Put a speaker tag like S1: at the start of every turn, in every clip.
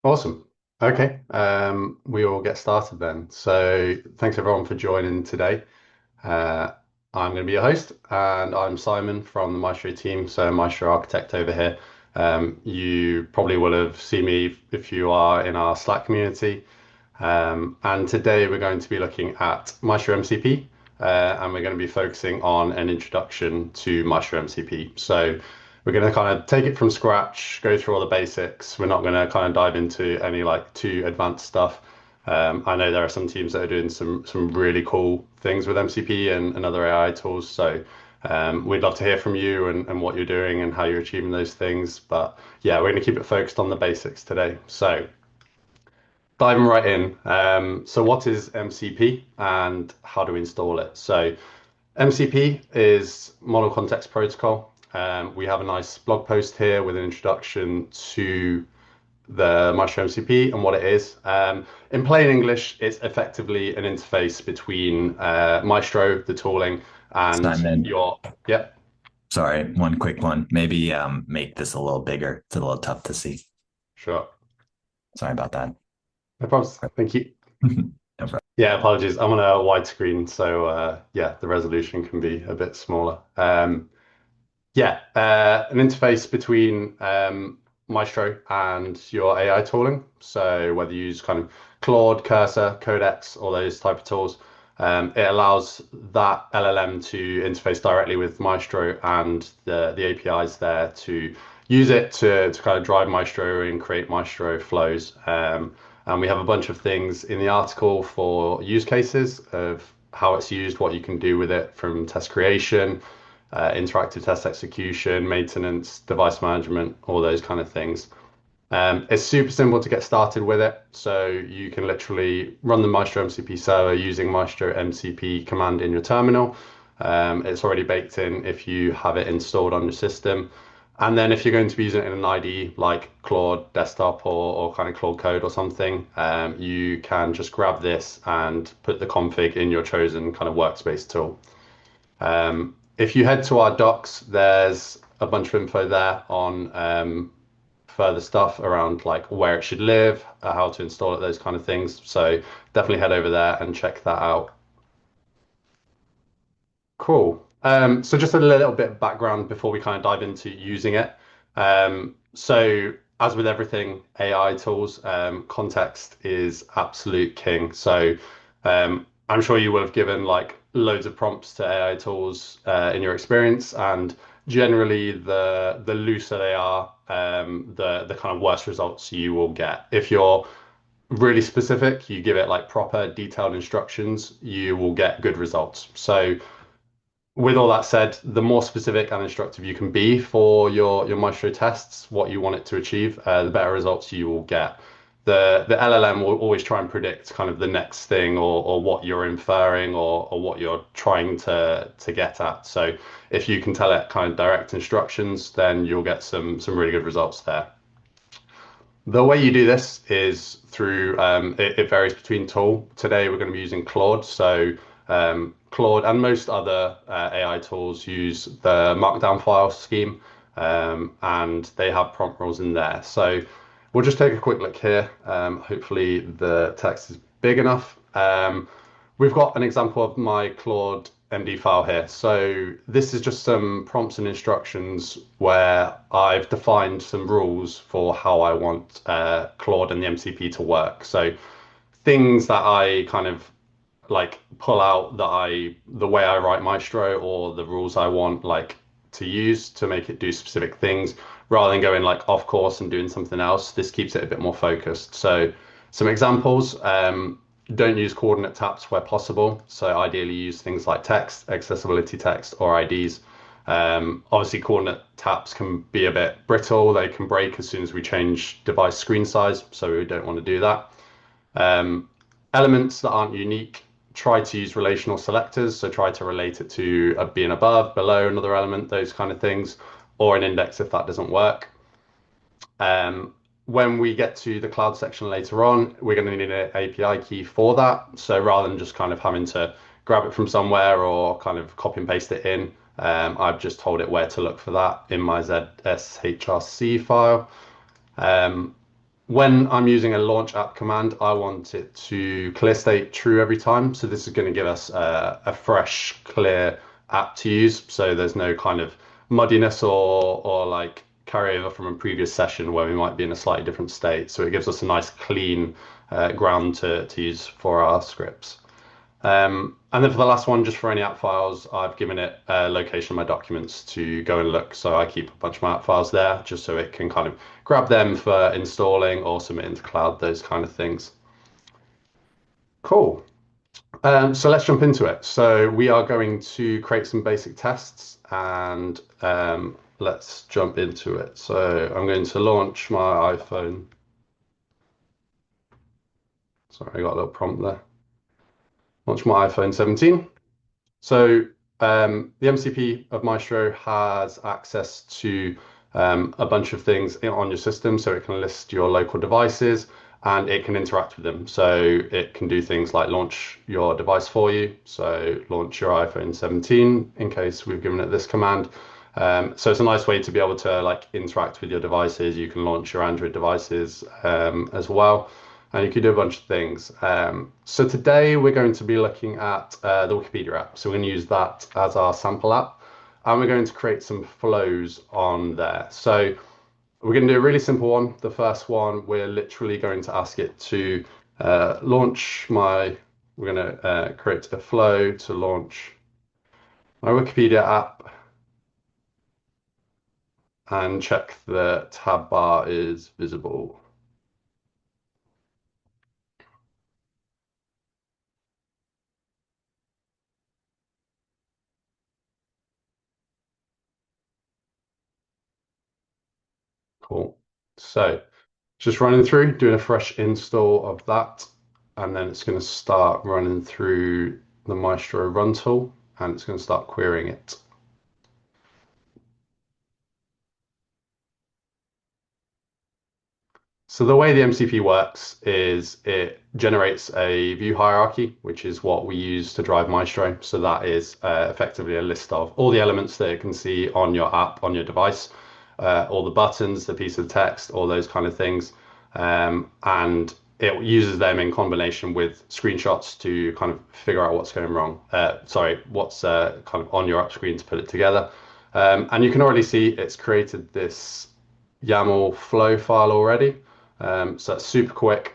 S1: Awesome. Okay, we will get started then. So thanks everyone for joining today. Uh, I'm going to be your host, and I'm Simon from the Maestro team, so Maestro Architect over here. You probably will have seen me if you are in our Slack community. And today we're going to be looking at Maestro MCP, and we're going to be focusing on an introduction to Maestro MCP. So we're going to kind of take it from scratch, go through all the basics. We're not going to kind of dive into any like too advanced stuff. I know there are some teams that are doing some really cool things with MCP and other AI tools. So we'd love to hear from you and what you're doing and how you're achieving those things. But yeah, we're going to keep it focused on the basics today. So diving right in. So what is MCP and how do we install it? So MCP is Model Context Protocol. We have a nice blog post here with an introduction to the Maestro MCP and what it is. In plain English, it's effectively an interface between Maestro, the tooling, and
S2: Simon,
S1: your, yeah,
S2: sorry, one quick one. Maybe make this a little bigger. It's a little tough to see.
S1: sure.
S2: Sorry about that.
S1: No problems. Thank you.
S2: No problem.
S1: Yeah, apologies. I'm on a widescreen, so yeah, the resolution can be a bit smaller. Yeah, an interface between Maestro and your AI tooling. So whether you use kind of Claude, Cursor, Codex, all those type of tools, it allows that LLM to interface directly with Maestro and the APIs there to use it to kind of drive Maestro and create Maestro flows. And we have a bunch of things in the article for use cases of how it's used, what you can do with it from test creation, interactive test execution, maintenance, device management, all those kind of things. It's super simple to get started with it. So you can literally run the Maestro MCP server using Maestro MCP command in your terminal. It's already baked in if you have it installed on your system. And then if you're going to be using it in an IDE like Claude Desktop or kind of Claude Code or something, you can just grab this and put the config in your chosen kind of workspace tool. If you head to our docs, there's a bunch of info there on further stuff around like where it should live, how to install it, those kind of things. So definitely head over there and check that out. Cool. So just a little bit of background before we kind of dive into using it. So as with everything AI tools, context is absolute king. So I'm sure you will have given like loads of prompts to AI tools in your experience, and generally the looser they are, the kind of worse results you will get. If you're really specific, you give it like proper detailed instructions, you will get good results. So with all that said, the more specific and instructive you can be for your Maestro tests, what you want it to achieve, the better results you will get. The LLM will always try and predict kind of the next thing or what you're inferring or what you're trying to get at. So if you can tell it kind of direct instructions, then you'll get some really good results there. The way you do this is through it varies between tool. Today we're going to be using Claude. So Claude and most other AI tools use the Markdown file scheme, and they have prompt rules in there. So we'll just take a quick look here. Hopefully the text is big enough. We've got an example of my Claude MD file here. So this is just some prompts and instructions where I've defined some rules for how I want Claude and the MCP to work. So things that I kind of like pull out the way I write Maestro or the rules I want like to use to make it do specific things rather than going like off course and doing something else. This keeps it a bit more focused. So some examples, don't use coordinate taps where possible. So ideally use things like text, accessibility text, or IDs. Obviously, coordinate taps can be a bit brittle. They can break as soon as we change device screen size, so we don't want to do that. Um, Elements that aren't unique, try to use relational selectors. So try to relate it to a being above, below another element, those kind of things, or an index if that doesn't work. When we get to the cloud section later on, we're going to need an API key for that. So rather than just kind of having to grab it from somewhere or kind of copy and paste it in, I've just told it where to look for that in my ZSHRC file. when I'm using a launch app command, I want it to clear state true every time. So this is going to give us a fresh, clear app to use. So there's no kind of muddiness or like carryover from a previous session where we might be in a slightly different state. So it gives us a nice clean ground to use for our scripts. And then for the last one, just for any app files, I've given it a location of my documents to go and look. So I keep a bunch of my app files there just so it can kind of grab them for installing or submit into cloud, those kind of things. Cool. So let's jump into it. So we are going to create some basic tests and let's jump into it. So I'm going to launch my iPhone. Sorry, I got a little prompt there. Launch my iPhone 17. So the MCP of Maestro has access to a bunch of things on your system. So it can list your local devices and it can interact with them. So it can do things like launch your device for you. So launch your iPhone 17 in case we've given it this command. So it's a nice way to be able to like interact with your devices. You can launch your Android devices as well. And you can do a bunch of things. So today we're going to be looking at the Wikipedia app. So we're going to use that as our sample app. And we're going to create some flows on there. So we're going to do a really simple one. The first one, we're literally going to ask it to launch my, we're going to create a flow to launch my Wikipedia app and check the tab bar is visible. Cool. So just running through, doing a fresh install of that, and then it's going to start running through the Maestro run tool, and it's going to start querying it. So the way the MCP works is it generates a view hierarchy, which is what we use to drive Maestro. So that is effectively a list of all the elements that it can see on your app, on your device, all the buttons, the piece of text, all those kind of things. And it uses them in combination with screenshots to kind of figure out what's going wrong. What's kind of on your app screen to put it together. And you can already see it's created this YAML flow file already. So that's super quick.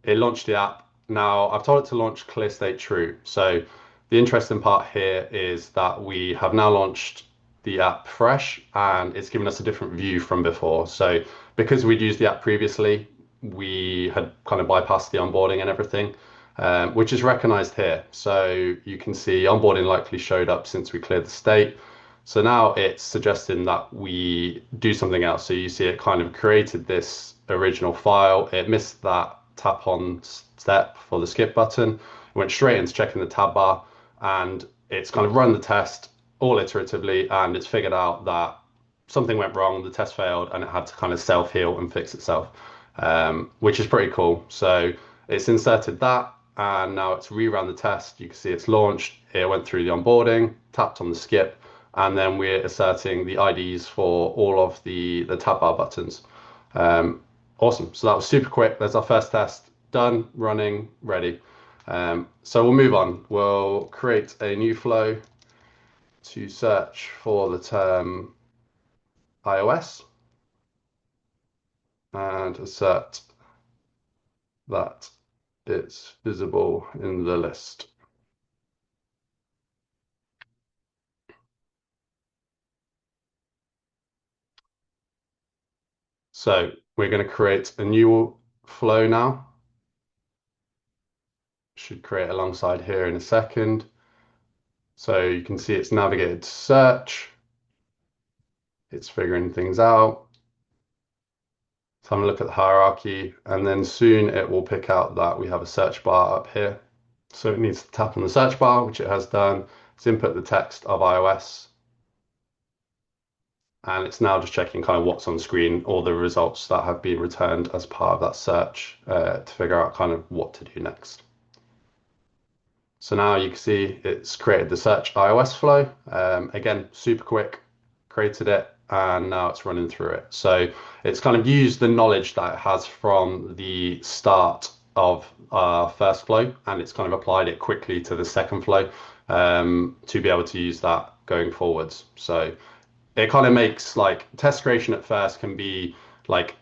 S1: It launched the app. Now I've told it to launch clear state true. So the interesting part here is that we have now launched the app fresh and it's given us a different view from before. So because we'd used the app previously, we had kind of bypassed the onboarding and everything, which is recognized here. So you can see onboarding likely showed up since we cleared the state. So now it's suggesting that we do something else. So you see it kind of created this original file. It missed that tap on step for the skip button, went straight into checking the tab bar, and it's kind of run the test all iteratively, and it's figured out that something went wrong, the test failed, and it had to kind of self-heal and fix itself, which is pretty cool. So it's inserted that, and now it's rerun the test. You can see it's launched. It went through the onboarding, tapped on the skip, and then we're asserting the IDs for all of the tab bar buttons. Awesome. So that was super quick. There's our first test done, running, ready. So we'll move on. We'll create a new flow to search for the term iOS and assert that it's visible in the list. So we're going to create a new flow now. Should create alongside here in a second. So you can see it's navigated to search. It's figuring things out. So I'm going to look at the hierarchy, and then soon it will pick out that we have a search bar up here. So it needs to tap on the search bar, which it has done. It's input the text of iOS. And it's now just checking kind of what's on screen, all the results that have been returned as part of that search to figure out kind of what to do next. So now you can see it's created the search iOS flow. Again, super quick, created it, and now it's running through it. So it's kind of used the knowledge that it has from the start of our first flow, and it's kind of applied it quickly to the second flow to be able to use that going forwards. So it kind of makes like test creation at first can be like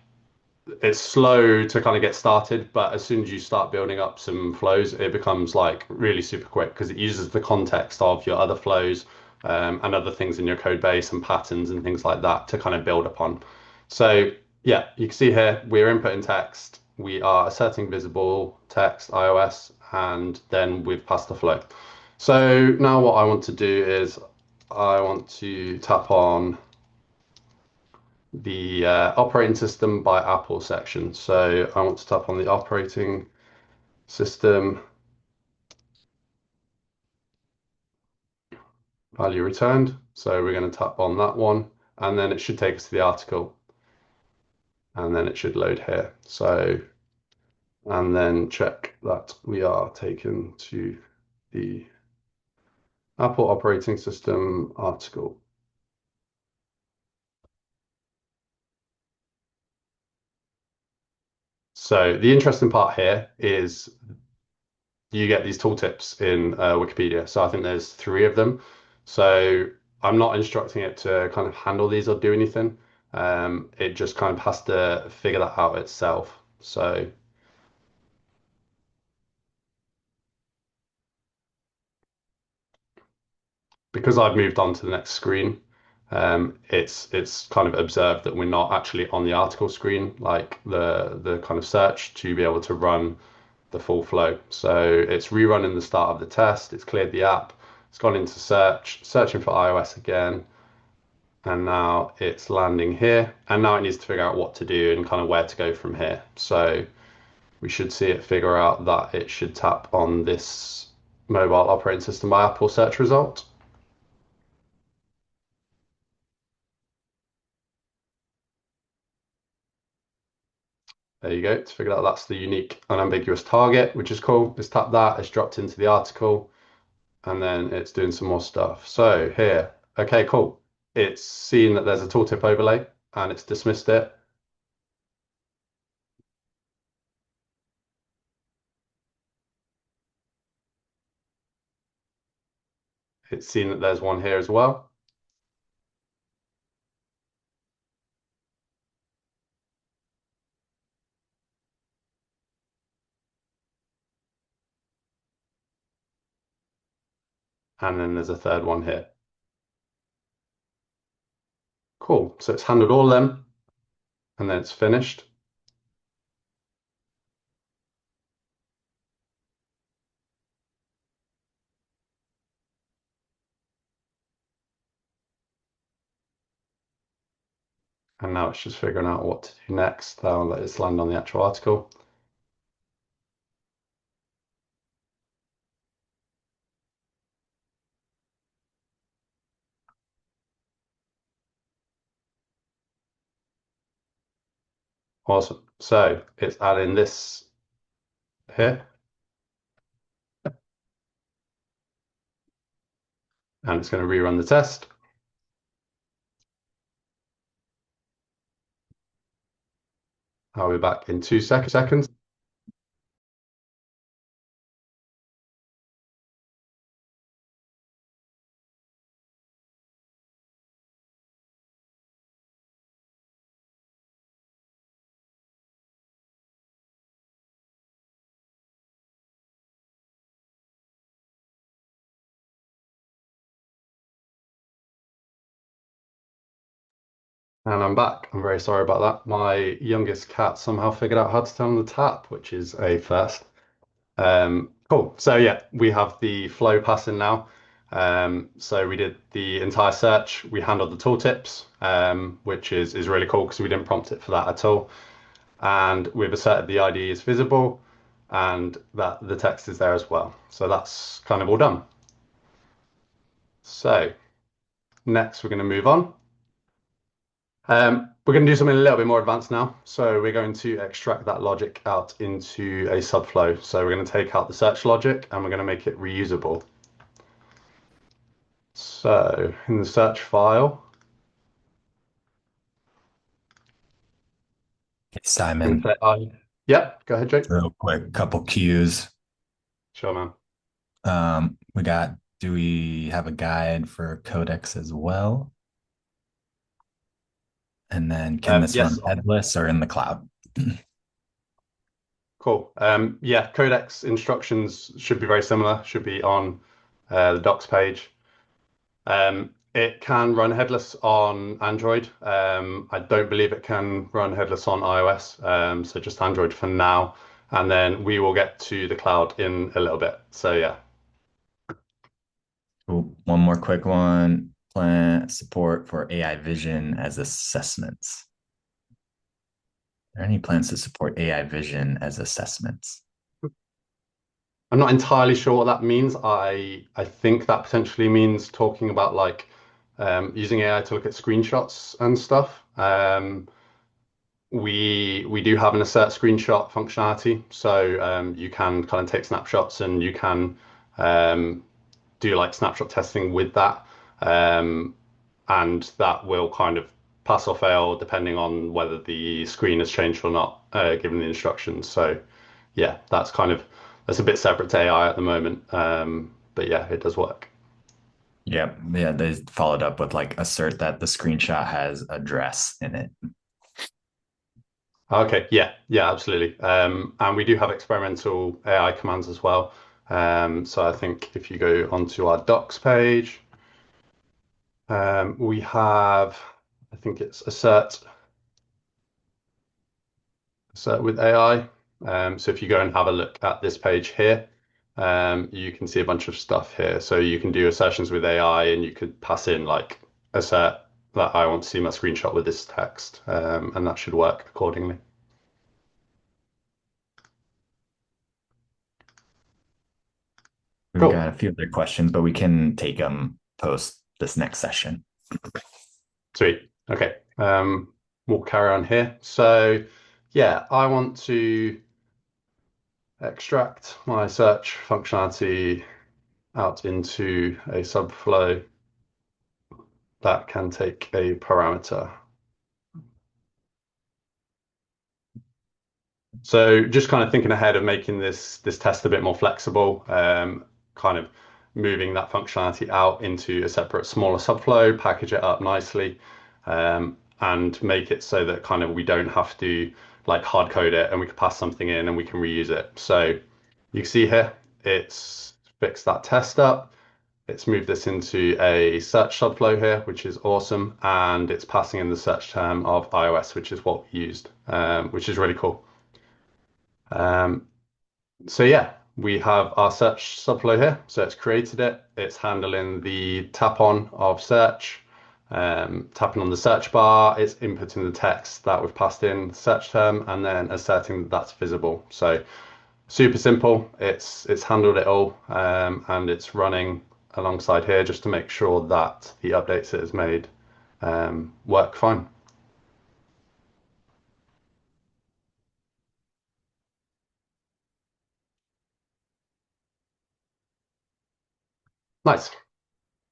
S1: it's slow to kind of get started, but as soon as you start building up some flows, it becomes like really super quick because it uses the context of your other flows and other things in your code base and patterns and things like that to kind of build upon. So yeah, you can see here we're inputting text, we are asserting visible text iOS, and then we've passed the flow. So now what I want to do is I want to tap on the operating system by Apple section. So I want to tap on the operating system value returned. So we're going to tap on that one, and then it should take us to the article, and then it should load here. So, and then check that we are taken to the Apple operating system article. So the interesting part here is you get these tooltips in Wikipedia. So I think there's three of them. So I'm not instructing it to kind of handle these or do anything. It just kind of has to figure that out itself. So because I've moved on to the next screen, it's kind of observed that we're not actually on the article screen, like the kind of search to be able to run the full flow. So it's rerunning the start of the test. It's cleared the app. It's gone into search, searching for iOS again. And now it's landing here. And now it needs to figure out what to do and kind of where to go from here. So we should see it figure out that it should tap on this mobile operating system by Apple search result. There you go. It's figured out that's the unique unambiguous target, which is cool. It's tapped that, it's dropped into the article, and then it's doing some more stuff. So here, okay, cool. It's seen that there's a tooltip overlay and it's dismissed it. It's seen that there's one here as well. And then there's a third one here. Cool. So it's handled all of them and then it's finished. And now it's just figuring out what to do next. I'll let it land on the actual article. Awesome. So it's adding this here and it's going to rerun the test. I'll be back in 2 seconds. And I'm back. I'm very sorry about that. My youngest cat somehow figured out how to turn on the tap, which is a first. Cool. So yeah, we have the flow passing now. So we did the entire search. We handled the tooltips, which is really cool because we didn't prompt it for that at all. And we've asserted the ID is visible and that the text is there as well. So that's kind of all done. So next we're going to move on. We're going to do something a little bit more advanced now. So we're going to extract that logic out into a subflow. So we're going to take out the search logic and we're going to make it reusable. So in the search file,
S2: Hey,
S1: Can we
S2: Simon,
S1: say I? Yep, go ahead, Jake.
S2: real quick, couple cues.
S1: Sure, man.
S2: Do we have a guide for codecs as well? And then can this run
S1: Yes,
S2: headless or in the cloud?
S1: cool. Yeah, codex instructions should be very similar, should be on the docs page. It can run headless on Android. I don't believe it can run headless on iOS. So just Android for now. And then we will get to the cloud in a little bit. So yeah.
S2: Ooh, one more quick one. Plan support for AI vision as assessments. Are there any plans to support AI vision as assessments?
S1: I'm not entirely sure what that means. I think that potentially means talking about like using AI to look at screenshots and stuff. We do have an assert screenshot functionality, so you can kind of take snapshots and you can um, do like snapshot testing with that, um, and that will kind of pass or fail depending on whether the screen has changed or not, given the instructions. So yeah, that's a bit separate to AI at the moment, but yeah, it does work.
S2: Yep. Yeah, they followed up with like assert that the screenshot has address in it.
S1: Okay, yeah, yeah, absolutely. And we do have experimental AI commands as well. So I think if you go onto our docs page, we have, I think it's assert with AI. So if you go and have a look at this page here, you can see a bunch of stuff here. So you can do assertions with AI and you could pass in like assert that I want to see my screenshot with this text, and that should work accordingly.
S2: We've got
S1: Cool.
S2: a few other questions, but we can take them post this next session.
S1: Sweet. Okay. We'll carry on here. So, yeah, I want to extract my search functionality out into a subflow that can take a parameter. So just kind of thinking ahead of making this test a bit more flexible, kind of moving that functionality out into a separate smaller subflow, package it up nicely, and make it so that kind of we don't have to like hard code it and we can pass something in and we can reuse it. So you can see here, it's fixed that test up. It's moved this into a search subflow here, which is awesome. And it's passing in the search term of iOS, which is what we used, which is really cool. Um, so yeah, we have our search subflow here. So it's created it. It's handling the tap on of search, tapping on the search bar. It's inputting the text that we've passed in the search term, and then asserting that that's visible. So super simple. It's handled it all, and it's running alongside here just to make sure that the updates it has made work fine. Nice.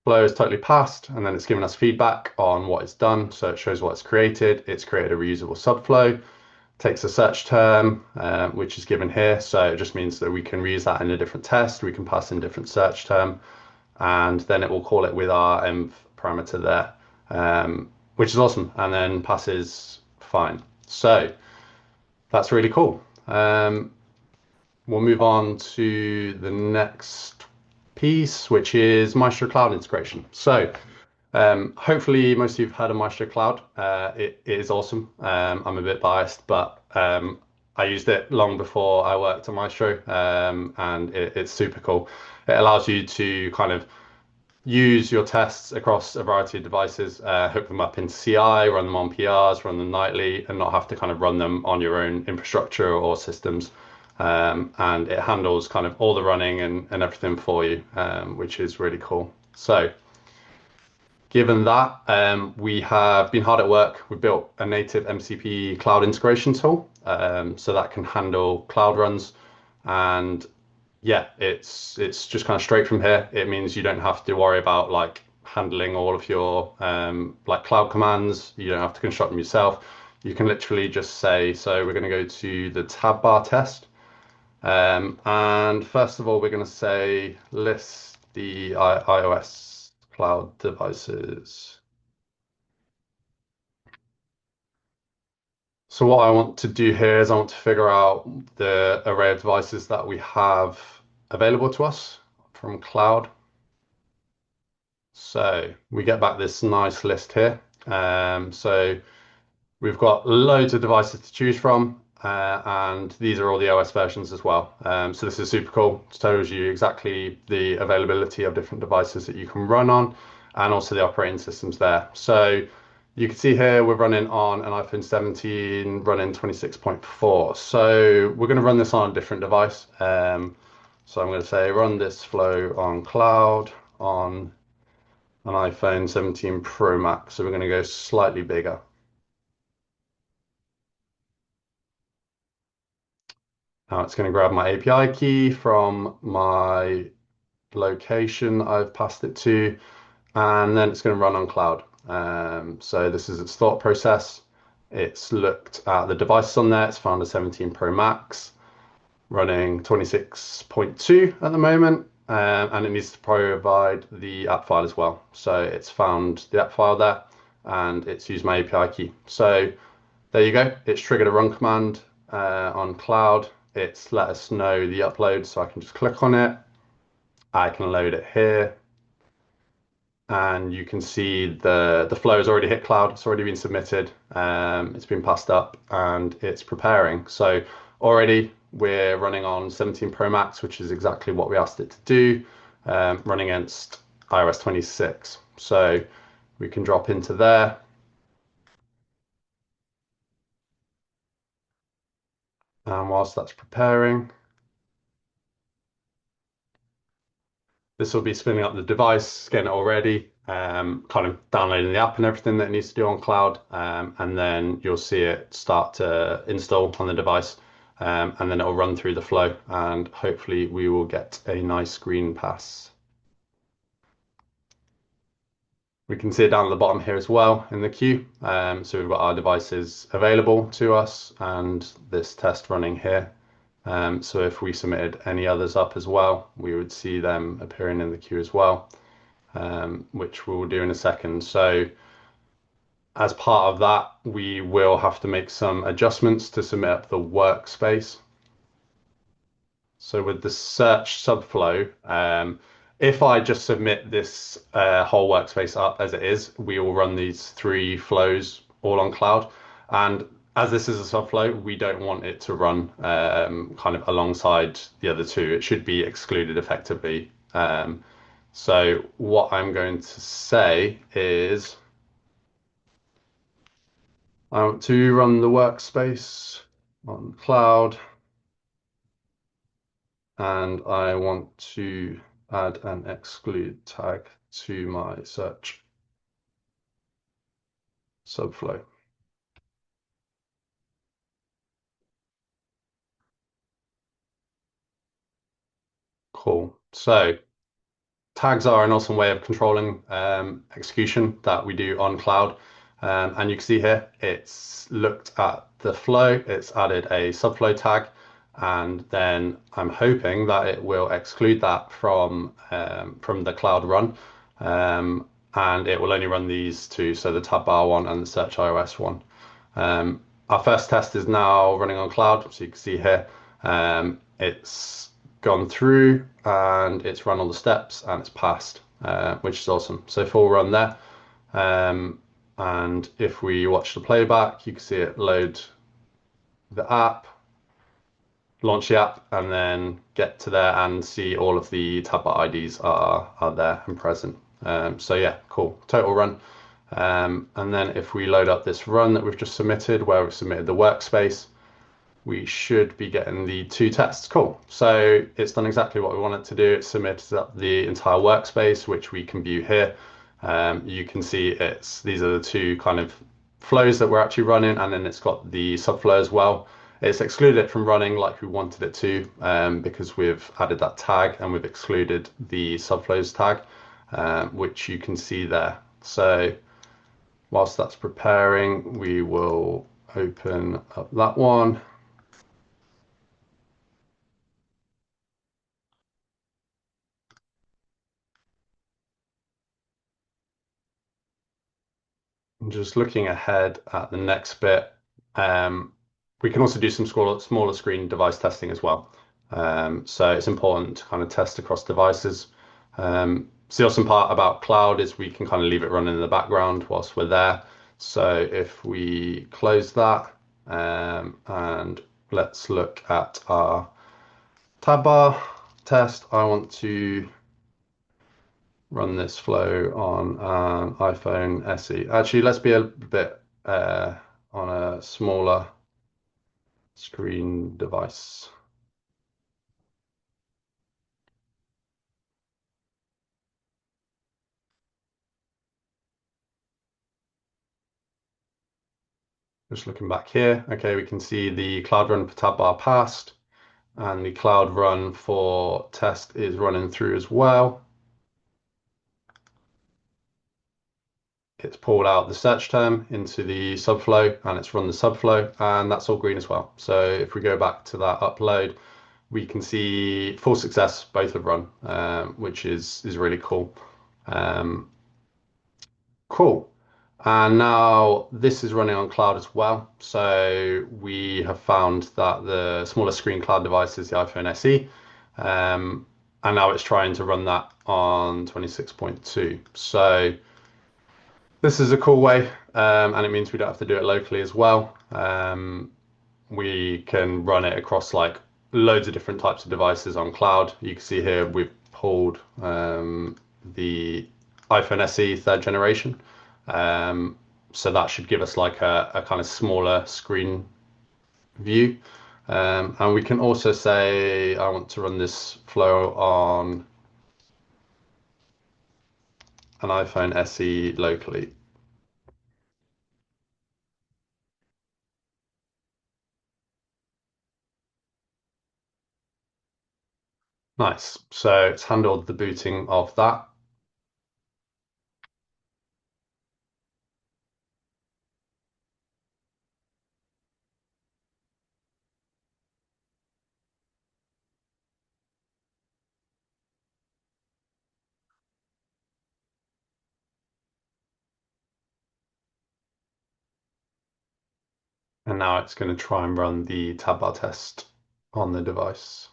S1: Flow is totally passed, and then it's given us feedback on what it's done. So it shows what it's created. It's created a reusable subflow, takes a search term, which is given here. So it just means that we can reuse that in a different test. We can pass in different search term, and then it will call it with our env parameter there, which is awesome, and then passes fine. So that's really cool. We'll move on to the next piece, which is Maestro Cloud integration. So hopefully most of you have heard of Maestro Cloud. It is awesome. I'm a bit biased, but I used it long before I worked on Maestro, and it's super cool. It allows you to kind of use your tests across a variety of devices, hook them up into CI, run them on PRs, run them nightly, and not have to kind of run them on your own infrastructure or systems. And it handles kind of all the running and everything for you, which is really cool. So, given that, we have been hard at work. We built a native MCP cloud integration tool, so that can handle cloud runs. And yeah, it's just kind of straight from here. It means you don't have to worry about like handling all of your like cloud commands. You don't have to construct them yourself. you can literally just say, so we're going to go to the tab bar test. And first of all, we're going to say list the iOS cloud devices. So what I want to do here is I want to figure out the array of devices that we have available to us from cloud. So we get back this nice list here. So we've got loads of devices to choose from, and these are all the OS versions as well. So this is super cool. It tells you exactly the availability of different devices that you can run on, and also the operating systems there. So you can see here we're running on an iPhone 17 running 26.4. So we're going to run this on a different device. So I'm going to say run this flow on cloud on an iPhone 17 Pro Max. So we're going to go slightly bigger. Now it's going to grab my API key from my location I've passed it to, and then it's going to run on cloud. So this is its thought process. It's looked at the devices on there. It's found a 17 Pro Max running 26.2 at the moment, and it needs to provide the app file as well. So it's found the app file there, and it's used my API key. So there you go. It's triggered a run command on cloud. It's let us know the upload, so I can just click on it. I can load it here, and you can see the flow has already hit cloud. It's already been submitted. It's been passed up, and it's preparing. So already we're running on 17 Pro Max, which is exactly what we asked it to do, running against iOS 26. So we can drop into there. And whilst that's preparing, this will be spinning up the device, getting it all ready, kind of downloading the app and everything that it needs to do on cloud. And then you'll see it start to install on the device. And then it'll run through the flow, and hopefully we will get a nice green pass. We can see it down at the bottom here as well in the queue. So we've got our devices available to us and this test running here. So if we submitted any others up as well, we would see them appearing in the queue as well, which we'll do in a second. So as part of that, we will have to make some adjustments to submit up the workspace. So with the search subflow, if I just submit this whole workspace up as it is, we will run these three flows all on cloud. And as this is a subflow, we don't want it to run kind of alongside the other two. It should be excluded effectively. So what I'm going to say is I want to run the workspace on cloud, and I want to add an exclude tag to my search subflow. Cool. So tags are an awesome way of controlling execution that we do on cloud. And you can see here, it's looked at the flow, it's added a subflow tag, and then I'm hoping that it will exclude that from the cloud run. And it will only run these two, so the tab bar one and the search iOS one. Our first test is now running on cloud, so you can see here, it's gone through and it's run all the steps and it's passed, which is awesome. So full run there. And if we watch the playback, you can see it load the app, launch the app, and then get to there and see all of the tab bar IDs are there and present. So yeah, cool, total run. And then if we load up this run that we've just submitted, where we've submitted the workspace, we should be getting the two tests. Cool. So it's done exactly what we want it to do. It submitted up the entire workspace, which we can view here. You can see these are the two kind of flows that we're actually running, and then it's got the subflow as well. It's excluded it from running like we wanted it to, because we've added that tag and we've excluded the subflows tag, which you can see there. So whilst that's preparing, we will open up that one. And just looking ahead at the next bit, um, we can also do some smaller screen device testing as well. So it's important to kind of test across devices. The awesome part about cloud is we can kind of leave it running in the background whilst we're there. So if we close that and let's look at our tab bar test, I want to run this flow on an iPhone SE. Actually, let's be a bit on a smaller screen device. Just looking back here, okay, we can see the Cloud Run for tab bar passed, and the Cloud Run for test is running through as well. It's pulled out the search term into the subflow and it's run the subflow, and that's all green as well. So if we go back to that upload, we can see full success, both have run, which is really cool. Um, cool. And now this is running on cloud as well. So we have found that the smaller screen cloud device is the iPhone SE. And now it's trying to run that on 26.2. So this is a cool way, and it means we don't have to do it locally as well. We can run it across like loads of different types of devices on cloud. You can see here we've pulled the iPhone SE third generation. So that should give us like a kind of smaller screen view. And we can also say, I want to run this flow on an iPhone SE locally. Nice. So it's handled the booting of that. And now it's going to try and run the tab bar test on the device.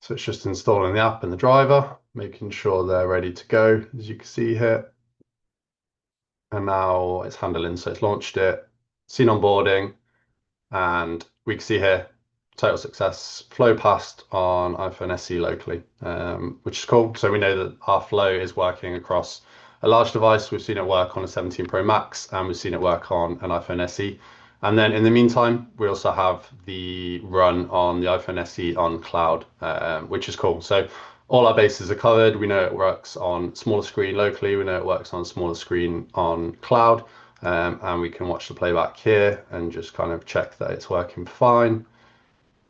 S1: So it's just installing the app and the driver, making sure they're ready to go, as you can see here. And now it's handling, so it's launched it, seen onboarding, and we can see here total success, flow passed on iPhone SE locally, which is cool. So we know that our flow is working across a large device. We've seen it work on a 17 Pro Max, and we've seen it work on an iPhone SE. And then in the meantime, we also have the run on the iPhone SE on cloud, which is cool. So all our bases are covered. We know it works on smaller screen locally. We know it works on smaller screen on cloud. And we can watch the playback here and just kind of check that it's working fine.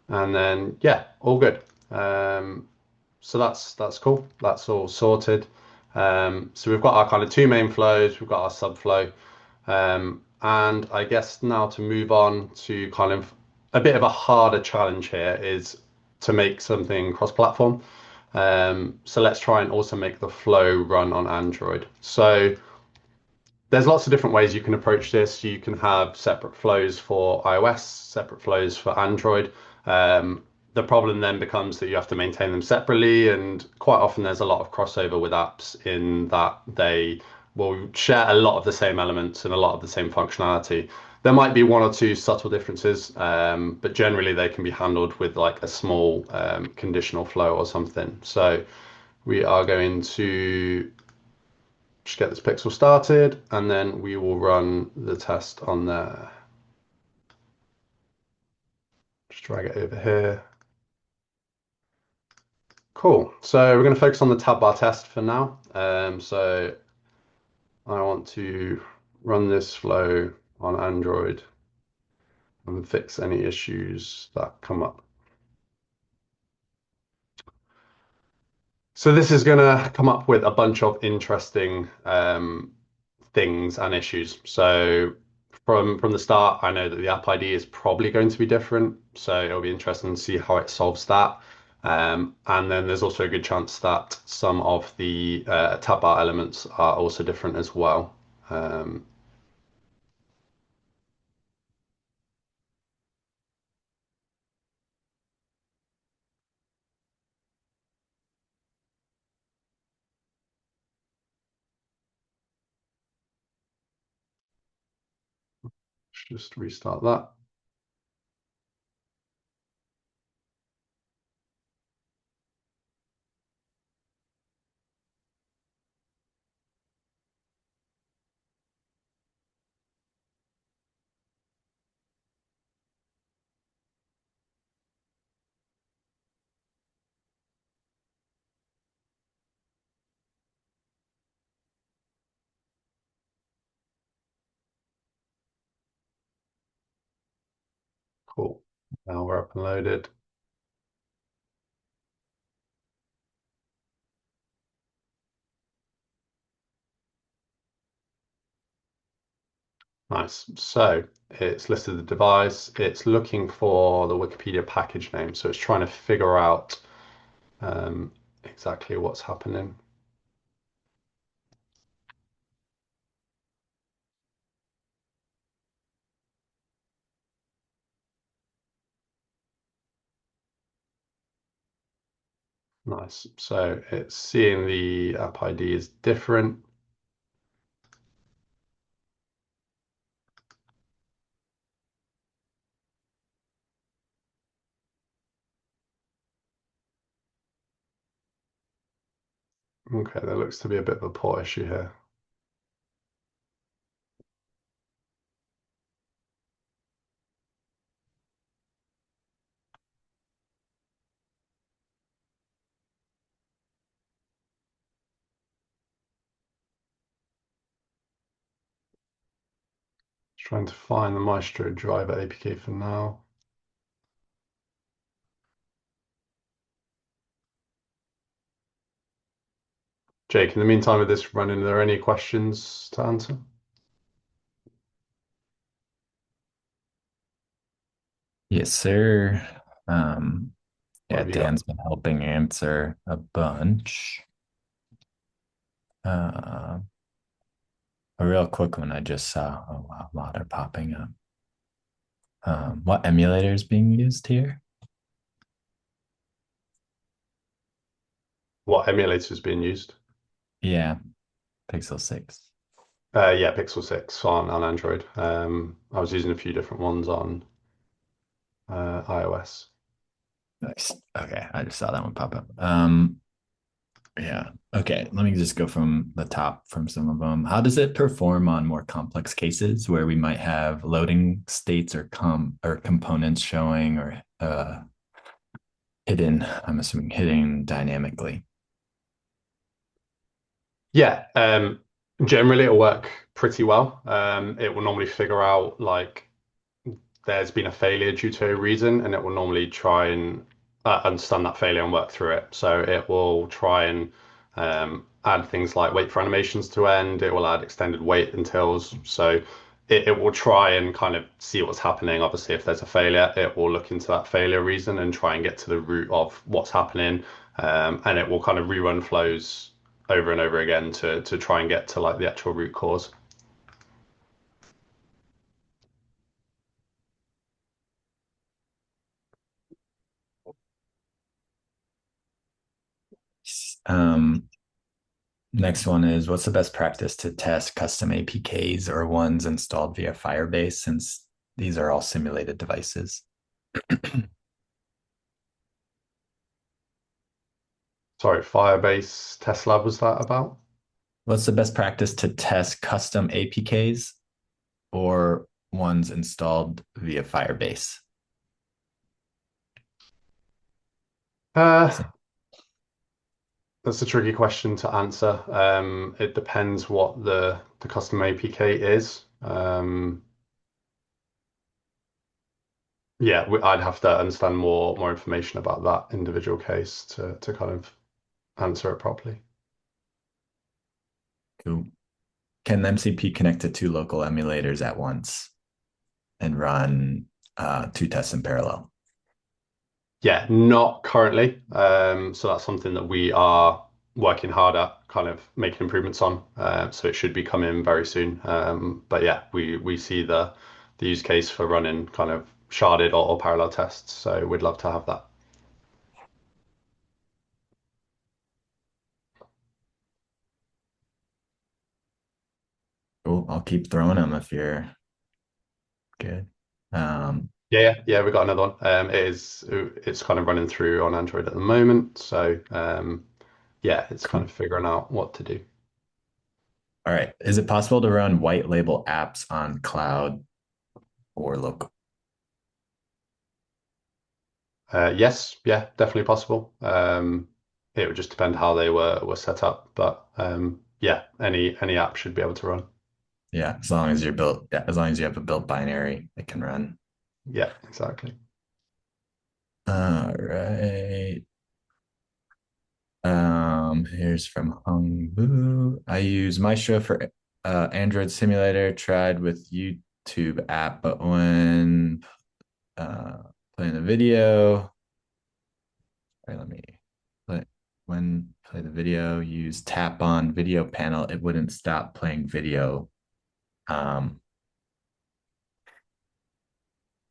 S1: And then, yeah, all good. So that's cool. That's all sorted. So we've got our kind of two main flows. We've got our subflow. And I guess now to move on to kind of a bit of a harder challenge here is to make something cross-platform. So let's try and also make the flow run on Android. So there's lots of different ways you can approach this. You can have separate flows for iOS, separate flows for Android. The problem then becomes that you have to maintain them separately, and quite often there's a lot of crossover with apps in that they will share a lot of the same elements and a lot of the same functionality. There might be one or two subtle differences, but generally they can be handled with like a small conditional flow or something. So we are going to just get this pixel started, and then we will run the test on there. Just drag it over here. Cool. So we're going to focus on the tab bar test for now. So I want to run this flow on Android and fix any issues that come up. So this is going to come up with a bunch of interesting things and issues. So from the start, I know that the app ID is probably going to be different. So it'll be interesting to see how it solves that. And then there's also a good chance that some of the tab bar elements are also different as well. Um, just restart that. Cool. Now we're up and loaded. Nice. So it's listed the device. It's looking for the Wikipedia package name. So it's trying to figure out exactly what's happening. Nice. So it's seeing the app ID is different. Okay, there looks to be a bit of a port issue here. Trying to find the Maestro driver APK for now. Jake, in the meantime of this running, are there any questions to answer?
S2: Yes, sir. Um,
S1: What
S2: yeah,
S1: have you got?
S2: Dan's been helping answer a bunch. Uh, a real quick one I just saw. Oh wow, a lot are popping up. What emulator is being used here?
S1: What emulator is being used?
S2: Yeah, Pixel 6.
S1: Yeah, Pixel 6 on Android. I was using a few different ones on iOS.
S2: Nice. Okay, I just saw that one pop up. Yeah. Okay, let me just go from the top from some of them. How does it perform on more complex cases where we might have loading states or components showing or hidden, I'm assuming hidden dynamically?
S1: Yeah, generally it'll work pretty well. It will normally figure out like there's been a failure due to a reason, and it will normally try and understand that failure and work through it. So it will try and add things like wait for animations to end. It will add extended wait untils. So it will try and kind of see what's happening. Obviously, if there's a failure, it will look into that failure reason and try and get to the root of what's happening. And it will kind of rerun flows over and over again to try and get to like the actual root cause.
S2: Um, Next one is what's the best practice to test custom APKs or ones installed via Firebase since these are all simulated devices?
S1: Sorry, Firebase test lab was that about?
S2: What's the best practice to test custom APKs or ones installed via Firebase?
S1: Uh,
S2: So
S1: That's a tricky question to answer. It depends what the custom APK is. Yeah, I'd have to understand more information about that individual case to kind of answer it properly.
S2: Cool. Can the MCP connect to two local emulators at once and run two tests in parallel?
S1: Yeah, not currently. So that's something that we are working hard at, kind of making improvements on. So it should be coming very soon. But yeah, we see the use case for running kind of sharded or parallel tests. So we'd love to have that.
S2: Cool. I'll keep throwing them if you're good. Um,
S1: Yeah. We got another one. It's kind of running through on Android at the moment. So yeah, it's kind
S2: cool.
S1: of figuring out what to do.
S2: All right. Is it possible to run white label apps on cloud or local?
S1: Yes, yeah, definitely possible. It would just depend how they were set up, but yeah, any app should be able to run.
S2: Yeah, as long as you're built, yeah, as long as you have a built binary, it can run.
S1: Yeah, exactly.
S2: All right. Here's from Hongbu. I use Maestro for Android simulator, tried with YouTube app, but when uh playing the video, all right, let me play when play the video, use tap on video panel, it wouldn't stop playing video. Um,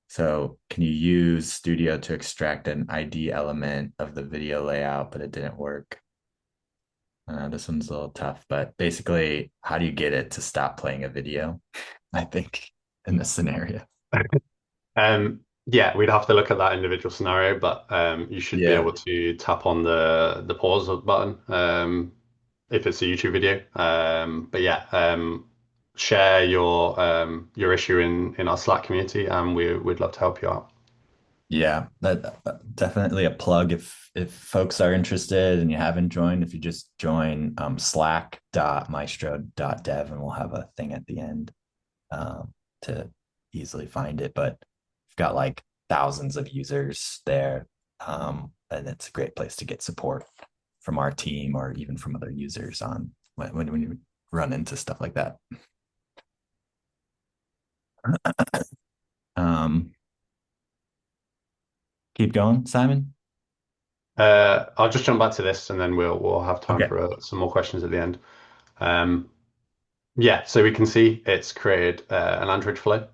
S2: so can you use Studio to extract an ID element of the video layout, but it didn't work? This one's a little tough, but basically, how do you get it to stop playing a video? I think in this scenario.
S1: Yeah, we'd have to look at that individual scenario, but you should be
S2: Yeah.
S1: able to tap on the pause button if it's a YouTube video. But yeah, share your issue in our Slack community, and we'd love to help you out.
S2: Yeah, definitely a plug if folks are interested and you haven't joined, if you just join slack.maestro.dev and we'll have a thing at the end to easily find it. But we've got like thousands of users there. And it's a great place to get support from our team or even from other users on when you run into stuff like that. Um, keep going, Simon.
S1: I'll just jump back to this, and then we'll have time
S2: Okay.
S1: for some more questions at the end. Um, Yeah, so we can see it's created an Android flow.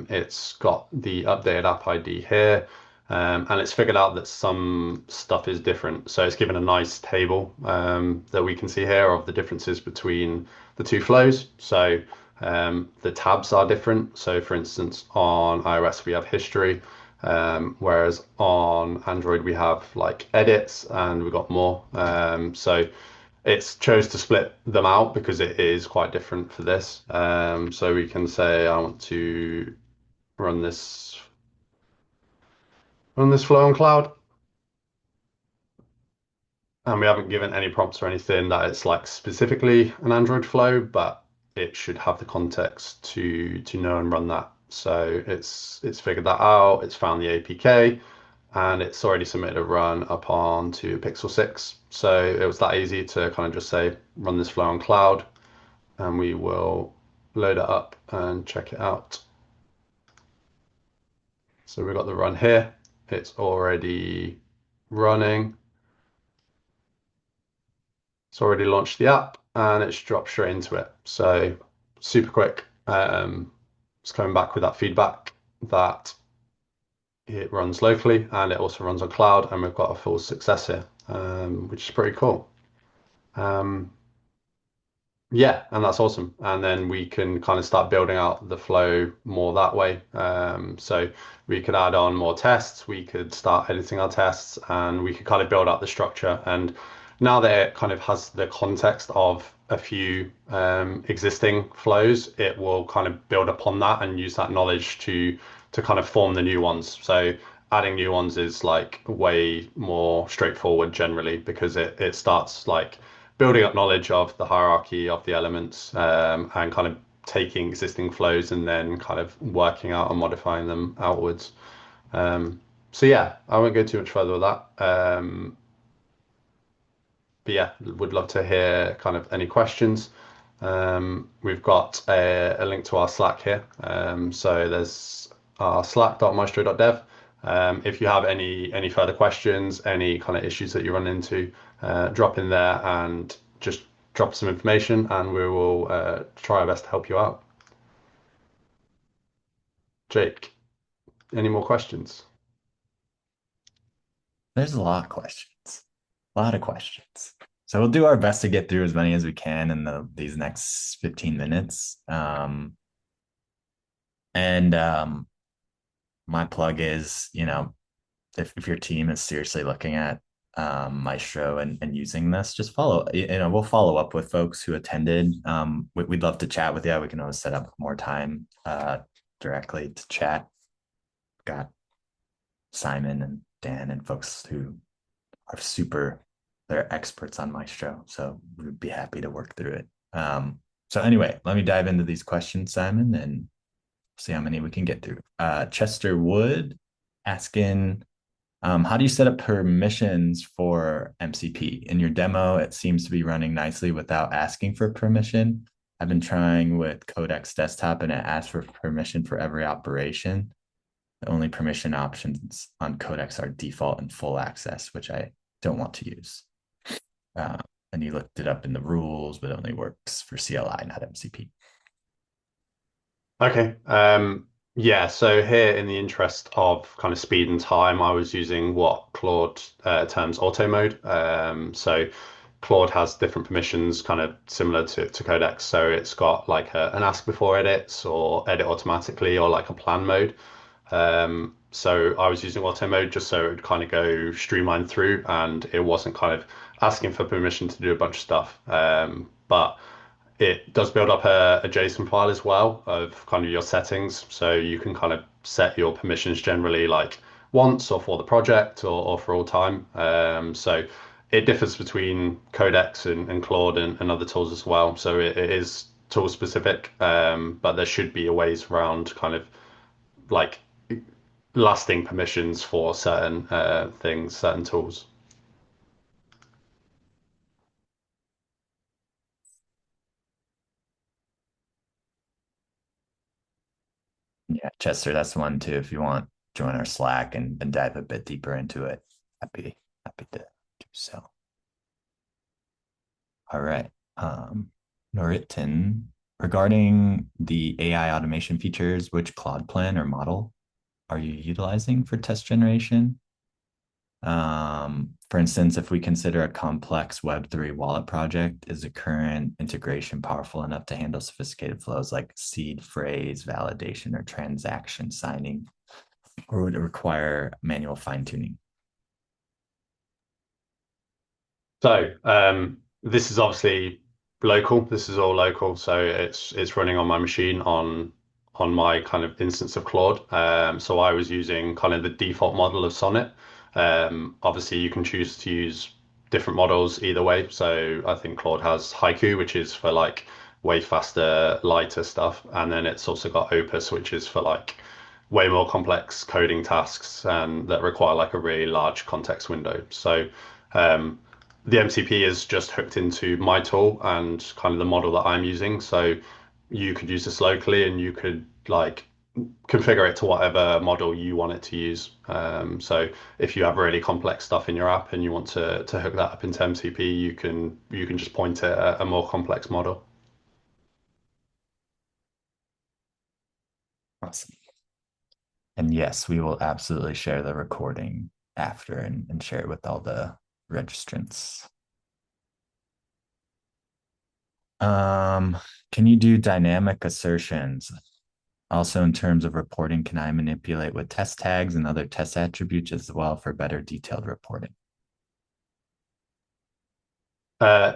S1: It's got the updated app ID here, and it's figured out that some stuff is different. So it's given a nice table that we can see here of the differences between the two flows. So the tabs are different. So for instance, on iOS we have history, whereas on Android we have like edits and we've got more. So it's chose to split them out because it is quite different for this. So we can say I want to run this flow on cloud, and we haven't given any prompts or anything that it's like specifically an Android flow, but it should have the context to know and run that. So it's figured that out. It's found the APK, and it's already submitted a run up onto Pixel 6. So it was that easy to kind of just say run this flow on cloud, and we will load it up and check it out. So we've got the run here. It's already running. It's already launched the app and it's dropped straight into it. So super quick. It's coming back with that feedback that it runs locally and it also runs on cloud, and we've got a full success here, which is pretty cool. Um, Yeah, and that's awesome. And then we can kind of start building out the flow more that way. So we could add on more tests, we could start editing our tests, and we could kind of build out the structure. And now that it kind of has the context of a few existing flows, it will kind of build upon that and use that knowledge to kind of form the new ones. So adding new ones is like way more straightforward generally because it starts like building up knowledge of the hierarchy of the elements, and kind of taking existing flows and then kind of working out and modifying them outwards. So yeah, I won't go too much further with that. but yeah, would love to hear kind of any questions. We've got a link to our Slack here. So there's our slack.maestro.dev. If you have any further questions, any kind of issues that you run into, drop in there and just drop some information, and we will try our best to help you out. Jake, any more questions?
S2: There's a lot of questions, a lot of questions. So we'll do our best to get through as many as we can in these next 15 minutes. And my plug is, if your team is seriously looking at Maestro and using this, just follow. We'll follow up with folks who attended. We'd love to chat with you. We can always set up more time directly to chat. Got Simon and Dan and folks who are they're experts on Maestro. So we'd be happy to work through it. So anyway, let me dive into these questions, Simon, and see how many we can get through. Chester Wood asking, how do you set up permissions for MCP? In your demo, it seems to be running nicely without asking for permission. I've been trying with Codex Desktop and it asks for permission for every operation. The only permission options on Codex are default and full access, which I don't want to use. And you looked it up in the rules, but it only works for CLI, not MCP.
S1: Okay. Yeah, so here in the interest of kind of speed and time, I was using what Claude terms auto mode. So Claude has different permissions, kind of similar to Codex. So it's got like an ask before edits or edit automatically or like a plan mode. So I was using auto mode just so it would kind of go streamlined through and it wasn't kind of asking for permission to do a bunch of stuff. But it does build up a JSON file as well of kind of your settings. So you can kind of set your permissions generally like once or for the project or for all time. So it differs between Codex and Claude and other tools as well. So it is tool specific, but there should be a ways around kind of like lasting permissions for certain things, certain tools.
S2: Yeah, Chester, that's one too. If you want, join our Slack and dive a bit deeper into it. Happy to do so. All right. Noritin, regarding the AI automation features, which Claude plan or model are you utilizing for test generation? For instance, if we consider a complex Web3 wallet project, is the current integration powerful enough to handle sophisticated flows like seed phrase validation or transaction signing, or would it require manual fine tuning?
S1: So this is obviously local. This is all local. So it's running on my machine on my kind of instance of Claude. So I was using kind of the default model of Sonnet. Obviously, you can choose to use different models either way. So I think Claude has Haiku, which is for like way faster, lighter stuff, and then it's also got Opus, which is for like way more complex coding tasks and that require like a really large context window. So um, the MCP is just hooked into my tool and kind of the model that I'm using. So you could use this locally and you could like configure it to whatever model you want it to use. So if you have really complex stuff in your app and you want to hook that up into MCP, you can just point it at a more complex model.
S2: Awesome. And yes, we will absolutely share the recording after and share it with all the registrants. Um, can you do dynamic assertions? Also, in terms of reporting, can I manipulate with test tags and other test attributes as well for better detailed reporting?
S1: Uh,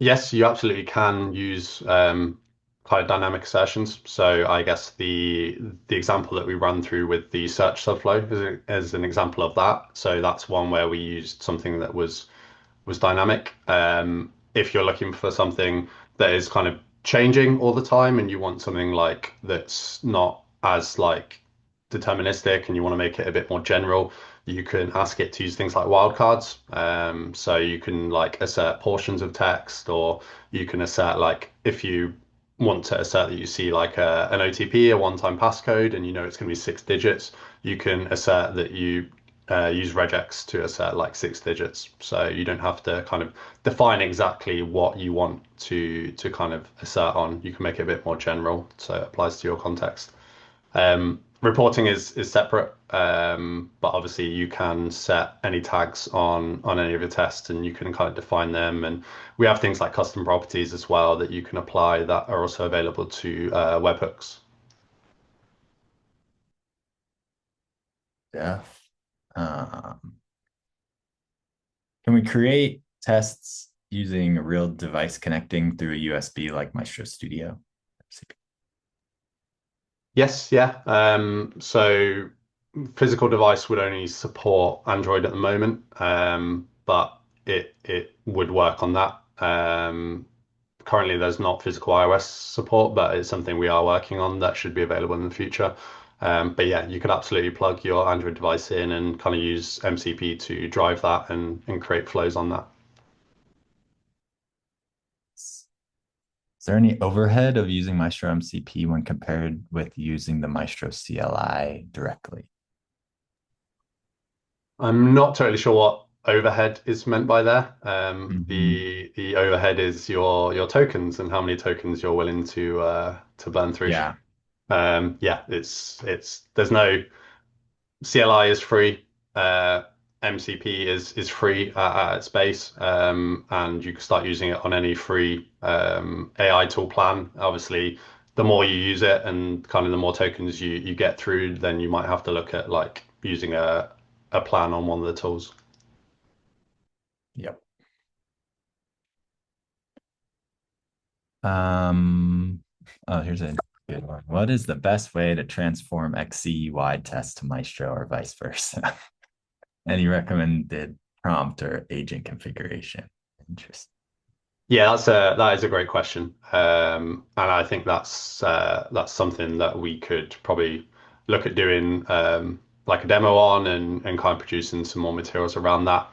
S1: Yes, you absolutely can use kind of dynamic assertions. So I guess the example that we run through with the search subflow is an example of that. So that's one where we used something that was dynamic. If you're looking for something that is kind of changing all the time and you want something that's not as like deterministic and you want to make it a bit more general, You can ask it to use things like wildcards. So you can like assert portions of text, or you can assert like if you want to assert that you see like an OTP, a one-time passcode, and you know it's going to be 6 digits, you can assert that you use regex to assert like 6 digits. So you don't have to kind of define exactly what you want to kind of assert on. You can make it a bit more general, so it applies to your context. Reporting is separate, but obviously you can set any tags on any of your tests, and you can kind of define them. And we have things like custom properties as well that you can apply that are also available to webhooks.
S2: Yeah. Um, can we create tests using a real device connecting through a USB like Maestro Studio?
S1: Yes, yeah. So physical device would only support Android at the moment, but it would work on that. Currently, there's not physical iOS support, but it's something we are working on that should be available in the future. But yeah, you could absolutely plug your Android device in and kind of use MCP to drive that and create flows on that.
S2: Is there any overhead of using Maestro MCP when compared with using the Maestro CLI directly?
S1: I'm not totally sure what overhead is meant by there.
S2: Mhm.
S1: The overhead is your tokens and how many tokens you're willing to burn through.
S2: Yeah.
S1: Yeah, it's there's no CLI is free. Uh, MCP is free at its base, and you can start using it on any free AI tool plan. Obviously, the more you use it and kind of the more tokens you get through, then you might have to look at like using a plan on one of the tools.
S2: Yep. Um, oh, here's a good one. What is the best way to transform XCUI test to Maestro or vice versa? Any recommended prompt or agent configuration? Interesting.
S1: Yeah, that is a great question, and I think that's something that we could probably look at doing like a demo on and kind of producing some more materials around that.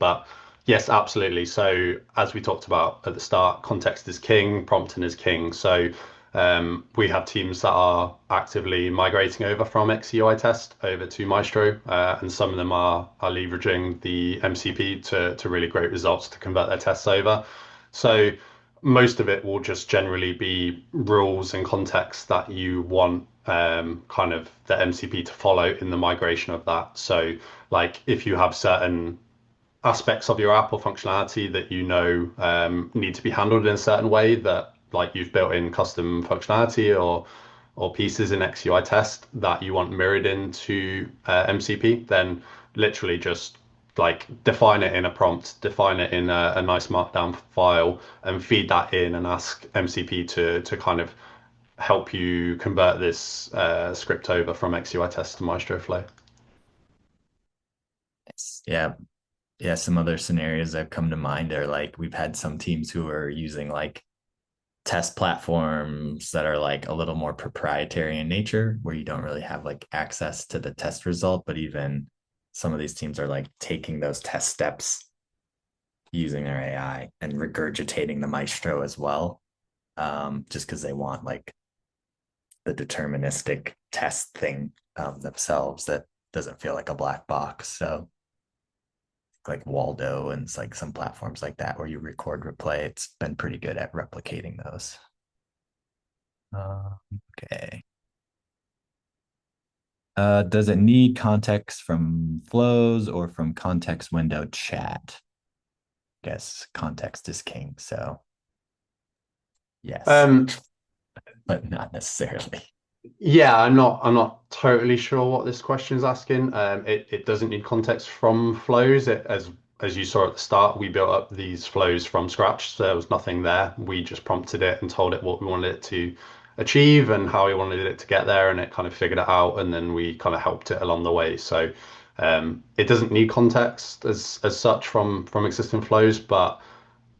S1: But yes, absolutely. So as we talked about at the start, context is king, prompting is king. So we have teams that are actively migrating over from XUI test over to Maestro, and some of them are leveraging the MCP to really great results to convert their tests over. So most of it will just generally be rules and context that you want kind of the MCP to follow in the migration of that. So like if you have certain aspects of your app or functionality that you know need to be handled in a certain way that like you've built in custom functionality or pieces in XUI test that you want mirrored into MCP, then literally just like define it in a prompt, define it in a nice markdown file, and feed that in and ask MCP to kind of help you convert this script over from XUI test to Maestro Flow.
S2: Yeah. Yeah. Some other scenarios that come to mind are like we've had some teams who are using like test platforms that are like a little more proprietary in nature, where you don't really have like access to the test result. But even some of these teams are like taking those test steps using their AI and regurgitating the Maestro as well, just because they want like the deterministic test thing themselves that doesn't feel like a black box. So like Waldo and it's like some platforms like that where you record replay, it's been pretty good at replicating those. Okay. Does it need context from flows or from context window chat? Guess context is king. So yes,
S1: Um,
S2: but not necessarily.
S1: Yeah, I'm not totally sure what this question is asking. It doesn't need context from flows. As you saw at the start, we built up these flows from scratch. So there was nothing there. We just prompted it and told it what we wanted it to achieve and how we wanted it to get there, and it kind of figured it out. And then we kind of helped it along the way. So it doesn't need context as such from existing flows, but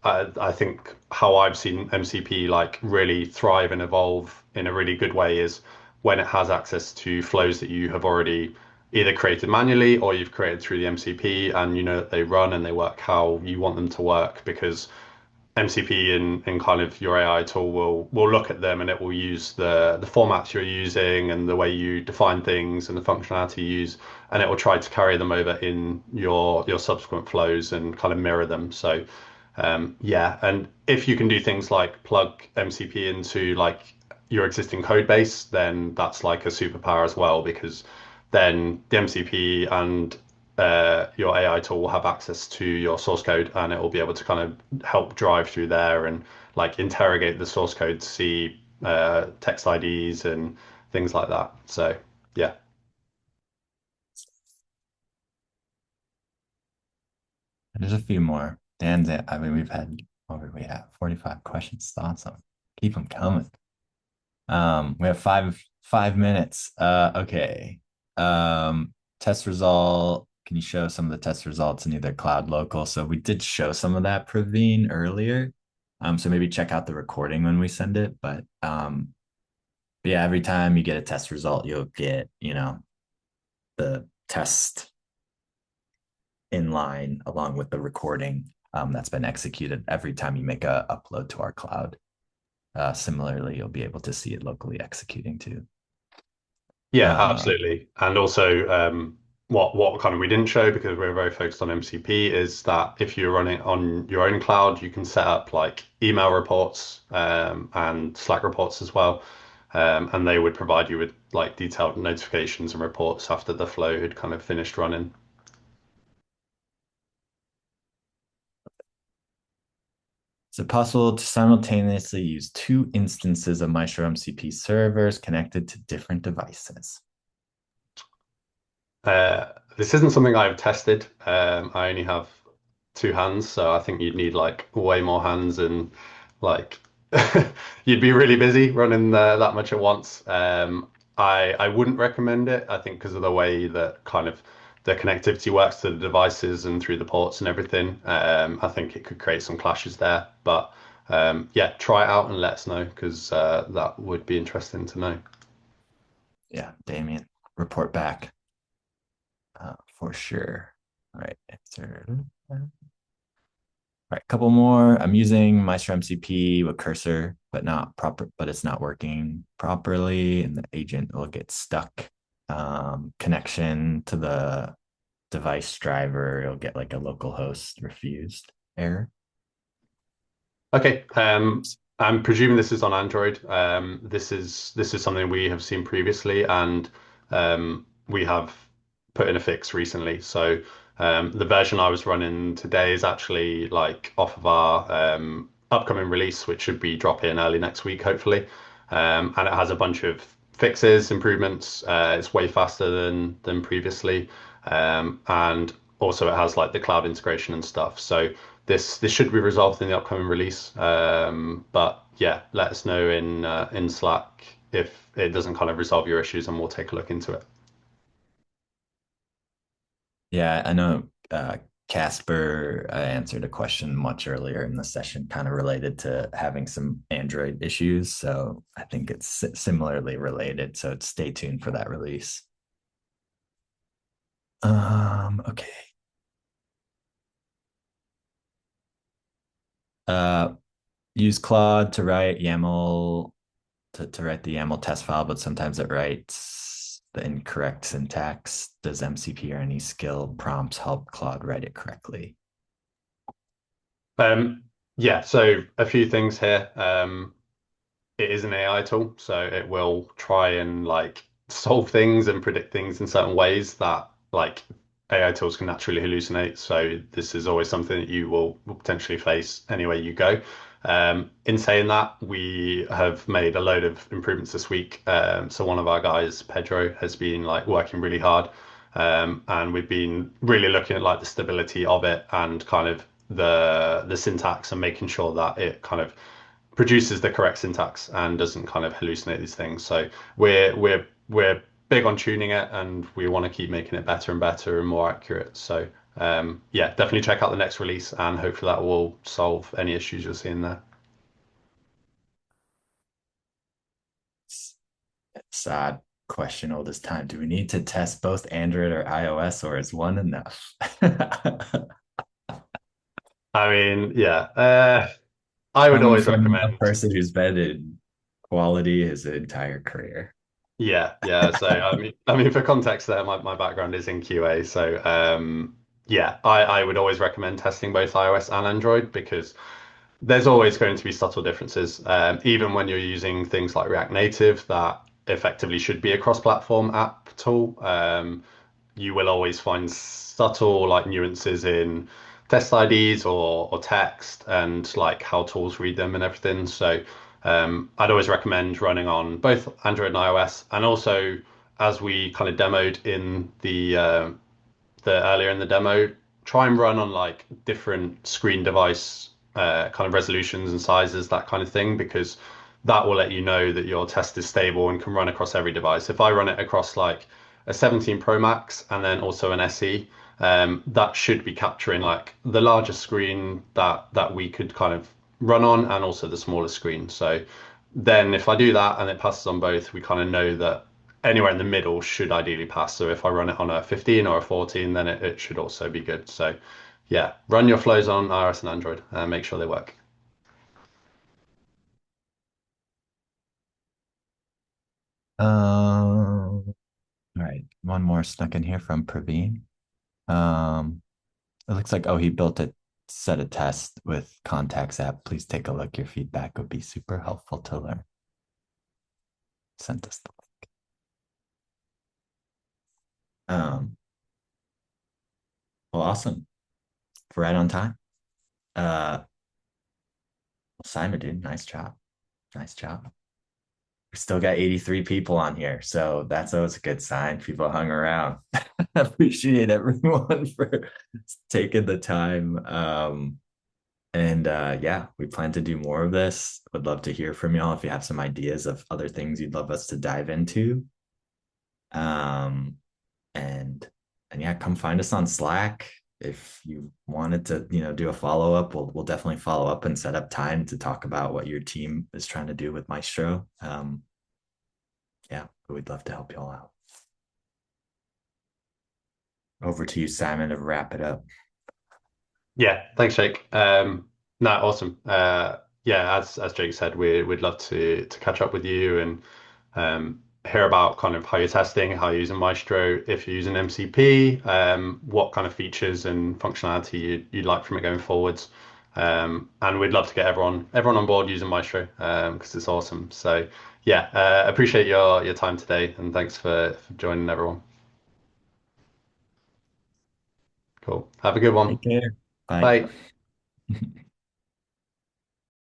S1: I think how I've seen MCP like really thrive and evolve in a really good way is when it has access to flows that you have already either created manually or you've created through the MCP, and you know that they run and they work how you want them to work, because MCP in kind of your AI tool will look at them, and it will use the formats you're using and the way you define things and the functionality you use, and it will try to carry them over in your subsequent flows and kind of mirror them. So yeah, and if you can do things like plug MCP into like your existing code base, then that's like a superpower as well, because then the MCP and your AI tool will have access to your source code, and it will be able to kind of help drive through there and like interrogate the source code to see text IDs and things like that. So yeah.
S2: There's a few more. Dan's, I mean, we've had over we have 45 questions, thoughts on. Keep them coming. We have five minutes. Okay. Test result. Can you show some of the test results in either cloud local? So we did show some of that, Praveen, earlier. So maybe check out the recording when we send it. But yeah, every time you get a test result, you'll get, the test in line along with the recording that's been executed every time you make a upload to our cloud. Similarly, you'll be able to see it locally executing too.
S1: Yeah,
S2: Uh,
S1: absolutely. And also, what kind of we didn't show because we're very focused on MCP is that if you're running on your own cloud, you can set up like email reports and Slack reports as well. And they would provide you with like detailed notifications and reports after the flow had kind of finished running.
S2: is it possible to simultaneously use two instances of Maestro MCP servers connected to different devices?
S1: This isn't something I've tested. I only have two hands, so I think you'd need like way more hands and like you'd be really busy running that much at once. I wouldn't recommend it. I think because of the way that kind of the connectivity works to the devices and through the ports and everything. I think it could create some clashes there. But yeah, try it out and let us know because that would be interesting to know.
S2: Yeah, Damien, report back for sure. All right, answer. All right, couple more. I'm using Maestro MCP with cursor, but not proper, but it's not working properly, and the agent will get stuck. Connection to the device driver, it'll get like a localhost refused error.
S1: Okay. I'm presuming this is on Android. This is something we have seen previously, and we have put in a fix recently. So the version I was running today is actually like off of our upcoming release, which should be dropping early next week, hopefully. And it has a bunch of fixes, improvements. It's way faster than previously, and also it has like the cloud integration and stuff. So this should be resolved in the upcoming release. But yeah, let us know in Slack if it doesn't kind of resolve your issues, and we'll take a look into it.
S2: Yeah, I know Casper answered a question much earlier in the session, kind of related to having some Android issues. So I think it's similarly related. So stay tuned for that release. Okay. Uh, use Claude to write YAML to write the YAML test file, but sometimes it writes the incorrect syntax. Does MCP or any skill prompts help Claude write it correctly?
S1: Um, yeah, so a few things here. It is an AI tool, so it will try and like solve things and predict things in certain ways that like AI tools can naturally hallucinate. So this is always something that you will potentially face anywhere you go. In saying that, we have made a load of improvements this week. So one of our guys, Pedro, has been like working really hard, and we've been really looking at like the stability of it and kind of the syntax and making sure that it kind of produces the correct syntax and doesn't kind of hallucinate these things. So we're big on tuning it, and we want to keep making it better and better and more accurate. So yeah, definitely check out the next release, and hopefully that will solve any issues you're seeing there.
S2: It's sad. question all this time. Do we need to test both Android or iOS, or is one enough?
S1: I mean, yeah, I would
S2: Coming
S1: always
S2: from a
S1: recommend.
S2: person who's been in quality his entire career.
S1: Yeah, yeah. So I mean, for context, there, my background is in QA. So yeah, I would always recommend testing both iOS and Android because there's always going to be subtle differences, even when you're using things like React Native that effectively should be a cross-platform app tool. You will always find subtle like nuances in test IDs or text and like how tools read them and everything. So I'd always recommend running on both Android and iOS, and also as we kind of demoed in the earlier in the demo, try and run on like different screen device kind of resolutions and sizes, that kind of thing, because that will let you know that your test is stable and can run across every device. If I run it across like a 17 Pro Max and then also an SE, that should be capturing like the largest screen that we could kind of run on and also the smaller screen. So then if I do that and it passes on both, we kind of know that anywhere in the middle should ideally pass. So if I run it on a 15 or a 14, then it should also be good. So yeah, run your flows on iOS and Android and make sure they work.
S2: All right. One more snuck in here from Praveen. Um, it looks like, oh, he built a set of tests with Contacts app. Please take a look. Your feedback would be super helpful to learn. Sent us the link. Well, awesome. Right on time. Uh, Simon, dude, nice job. Nice job. We still got 83 people on here, so that's always a good sign. People hung around. Appreciate everyone for taking the time. And yeah, we plan to do more of this. Would love to hear from y'all if you have some ideas of other things you'd love us to dive into. Um, and and yeah, come find us on Slack. If you wanted to, do a follow up, we'll definitely follow up and set up time to talk about what your team is trying to do with Maestro. Yeah, we'd love to help y'all out. Over to you, Simon, to wrap it up.
S1: Yeah, thanks, Jake. No, awesome. Yeah, as Jake said, we'd love to catch up with you and hear about kind of how you're testing, how you're using Maestro, if you're using MCP, what kind of features and functionality you'd like from it going forwards. And we'd love to get everyone on board using Maestro because it's awesome. So yeah, appreciate your time today and thanks for joining everyone. Cool. Have a good one.
S2: Take care. Bye.
S1: Bye.